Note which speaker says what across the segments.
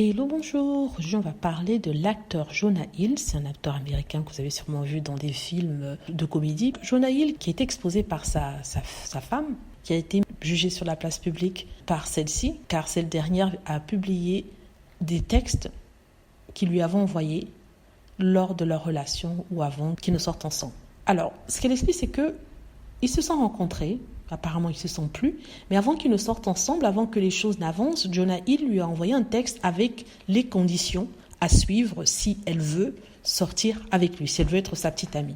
Speaker 1: Hello, bonjour. Aujourd'hui, on va parler de l'acteur Jonah Hill. C'est un acteur américain que vous avez sûrement vu dans des films de comédie. Jonah Hill, qui est exposé par sa femme, qui a été jugée sur la place publique par celle-ci, car cette dernière a publié des textes qu'ils lui avaient envoyés lors de leur relation ou avant qu'ils ne sortent ensemble. Alors, ce qu'elle explique, c'est que ils se sont rencontrés. Apparemment, ils ne se sont plus. Mais avant qu'ils ne sortent ensemble, avant que les choses n'avancent, Jonah Hill lui a envoyé un texte avec les conditions à suivre si elle veut sortir avec lui, si elle veut être sa petite amie.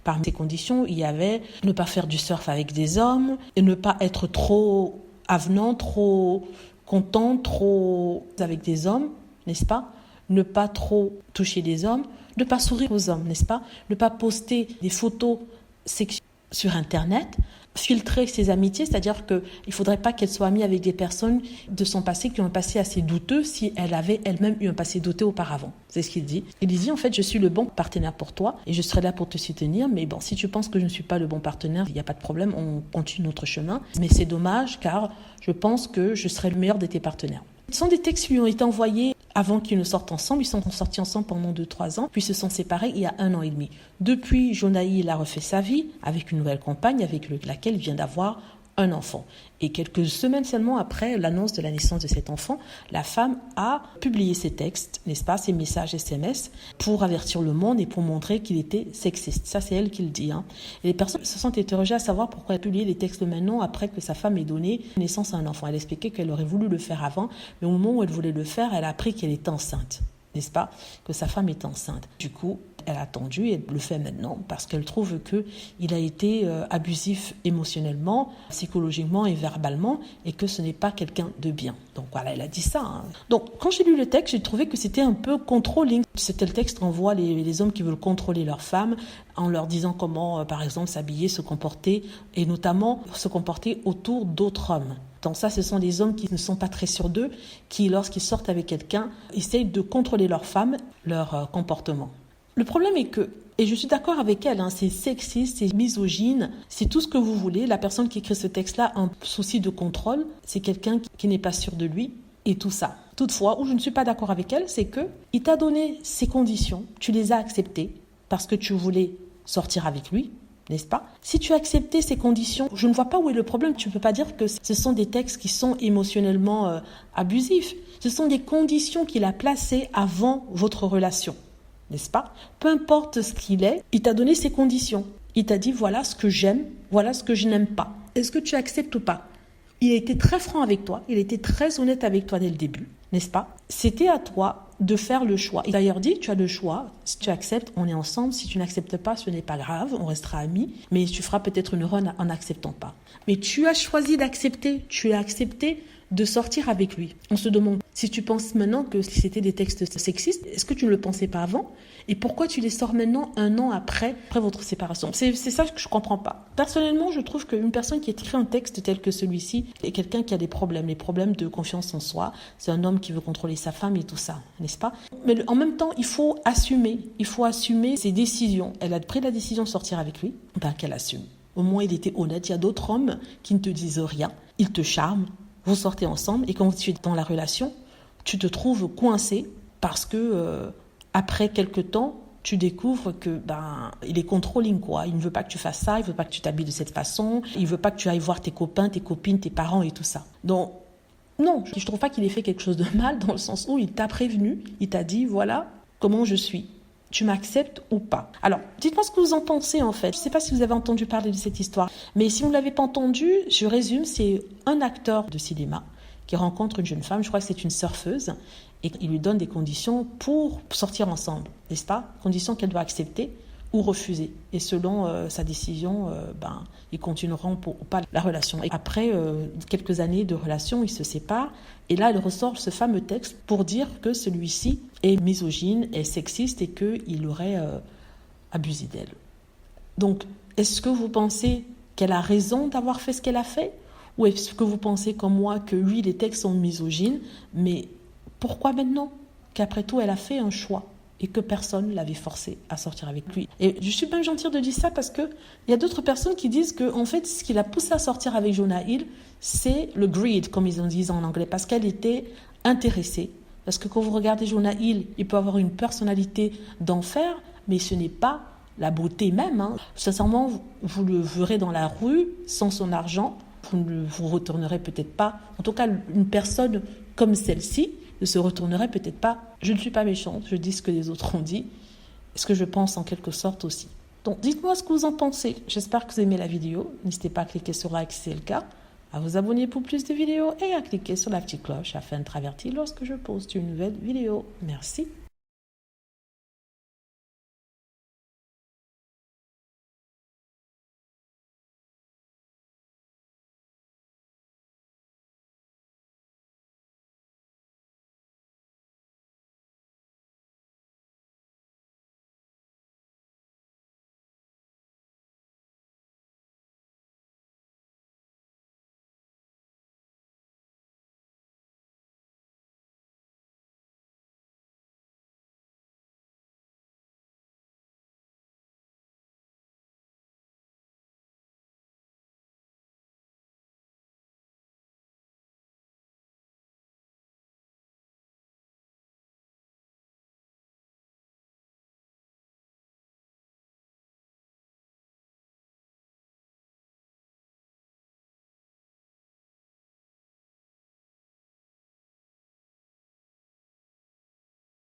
Speaker 1: Parmi ces conditions, il y avait ne pas faire du surf avec des hommes, et ne pas être trop avenant, trop content, trop avec des hommes, n'est-ce pas ? Ne pas trop toucher des hommes, ne pas sourire aux hommes, n'est-ce pas ? Ne pas poster des photos sexuelles sur Internet, filtrer ses amitiés, c'est-à-dire qu'il ne faudrait pas qu'elle soit amie avec des personnes de son passé qui ont un passé assez douteux si elle avait elle-même eu un passé douteux auparavant. C'est ce qu'il dit. Il dit, en fait, je suis le bon partenaire pour toi et je serai là pour te soutenir, mais bon, si tu penses que je ne suis pas le bon partenaire, il n'y a pas de problème, on continue notre chemin. Mais c'est dommage car je pense que je serai le meilleur de tes partenaires. Ce sont des textes qui lui ont été envoyés avant qu'ils ne sortent ensemble. Ils sont sortis ensemble pendant 2-3 ans, puis se sont séparés il y a 1 an et demi. Depuis, Jonah Hill a refait sa vie avec une nouvelle compagne avec laquelle il vient d'avoir un enfant. Et quelques semaines seulement après l'annonce de la naissance de cet enfant, la femme a publié ses textes, n'est-ce pas, ses messages SMS, pour avertir le monde et pour montrer qu'il était sexiste. Ça, c'est elle qui le dit. Et les personnes se sont interrogées à savoir pourquoi elle a publié les textes maintenant après que sa femme ait donné naissance à un enfant. Elle expliquait qu'elle aurait voulu le faire avant, mais au moment où elle voulait le faire, elle a appris qu'elle était enceinte, n'est-ce pas, que sa femme est enceinte. Du coup, elle a attendu et elle le fait maintenant parce qu'elle trouve qu'il a été abusif émotionnellement, psychologiquement et verbalement et que ce n'est pas quelqu'un de bien. Donc voilà, elle a dit ça. Donc quand j'ai lu le texte, j'ai trouvé que c'était un peu controlling. C'était le texte renvoie les hommes qui veulent contrôler leurs femmes en leur disant comment, par exemple, s'habiller, se comporter et notamment se comporter autour d'autres hommes. Donc ça, ce sont des hommes qui ne sont pas très sûrs d'eux, qui, lorsqu'ils sortent avec quelqu'un, essayent de contrôler leurs femmes, leur comportement. Le problème est que, et je suis d'accord avec elle, c'est sexiste, c'est misogyne, c'est tout ce que vous voulez. La personne qui écrit ce texte-là a un souci de contrôle, c'est quelqu'un qui n'est pas sûr de lui et tout ça. Toutefois, où je ne suis pas d'accord avec elle, c'est que il t'a donné ces conditions, tu les as acceptées parce que tu voulais sortir avec lui, n'est-ce pas ? Si tu as accepté ces conditions, je ne vois pas où est le problème. Tu ne peux pas dire que ce sont des textes qui sont émotionnellement abusifs. Ce sont des conditions qu'il a placées avant votre relation, n'est-ce pas ? Peu importe ce qu'il est, il t'a donné ses conditions. Il t'a dit voilà ce que j'aime, voilà ce que je n'aime pas. Est-ce que tu acceptes ou pas ? Il a été très franc avec toi, il a été très honnête avec toi dès le début, n'est-ce pas ? C'était à toi de faire le choix. Il a d'ailleurs dit, tu as le choix, si tu acceptes, on est ensemble, si tu n'acceptes pas, ce n'est pas grave, on restera amis, mais tu feras peut-être une erreur en n'acceptant pas. Mais tu as choisi d'accepter, tu as accepté de sortir avec lui. On se demande, si tu penses maintenant que c'était des textes sexistes, est-ce que tu ne le pensais pas avant ? Et pourquoi tu les sors maintenant 1 an après votre séparation ? C'est ça que je ne comprends pas. Personnellement, je trouve qu'une personne qui écrit un texte tel que celui-ci est quelqu'un qui a des problèmes de confiance en soi. C'est un homme qui veut contrôler sa femme et tout ça, n'est-ce pas ? Mais en même temps, il faut assumer ses décisions. Elle a pris la décision de sortir avec lui, qu'elle assume. Au moins, il était honnête. Il y a d'autres hommes qui ne te disent rien. Ils te charment. Vous sortez ensemble et quand tu es dans la relation, tu te trouves coincé parce que après quelques temps, tu découvres que il est controlling quoi. Il ne veut pas que tu fasses ça, il ne veut pas que tu t'habilles de cette façon, il ne veut pas que tu ailles voir tes copains, tes copines, tes parents et tout ça. Donc non, je ne trouve pas qu'il ait fait quelque chose de mal dans le sens où il t'a prévenu, il t'a dit voilà comment je suis. Tu m'acceptes ou pas ? Alors, dites-moi ce que vous en pensez en fait. Je ne sais pas si vous avez entendu parler de cette histoire, mais si vous ne l'avez pas entendu, je résume, c'est un acteur de cinéma qui rencontre une jeune femme, je crois que c'est une surfeuse, et il lui donne des conditions pour sortir ensemble, n'est-ce pas ? Conditions qu'elle doit accepter ou refuser. Et selon sa décision, ils continueront ou pas la relation. Et après quelques années de relation, ils se séparent. Et là, elle ressort ce fameux texte pour dire que celui-ci est misogyne, est sexiste et qu'il aurait abusé d'elle. Donc, est-ce que vous pensez qu'elle a raison d'avoir fait ce qu'elle a fait ? Ou est-ce que vous pensez comme moi que oui, les textes sont misogynes, mais pourquoi maintenant qu'après tout, elle a fait un choix et que personne ne l'avait forcé à sortir avec lui. Et je suis bien gentille de dire ça parce qu'il y a d'autres personnes qui disent que en fait, ce qui l'a poussé à sortir avec Jonah Hill, c'est le greed, comme ils en disent en anglais, parce qu'elle était intéressée Parce que quand vous regardez Jonah Hill, il peut avoir une personnalité d'enfer, mais ce n'est pas la beauté même. Sincèrement, vous le verrez dans la rue, sans son argent, vous ne vous retournerez peut-être pas. En tout cas, une personne comme celle-ci ne se retournerait peut-être pas. Je ne suis pas méchante, je dis ce que les autres ont dit, ce que je pense en quelque sorte aussi. Donc dites-moi ce que vous en pensez. J'espère que vous aimez la vidéo. N'hésitez pas à cliquer sur like si c'est le cas, à vous abonner pour plus de vidéos et à cliquer sur la petite cloche afin d'être averti lorsque je poste une nouvelle vidéo. Merci.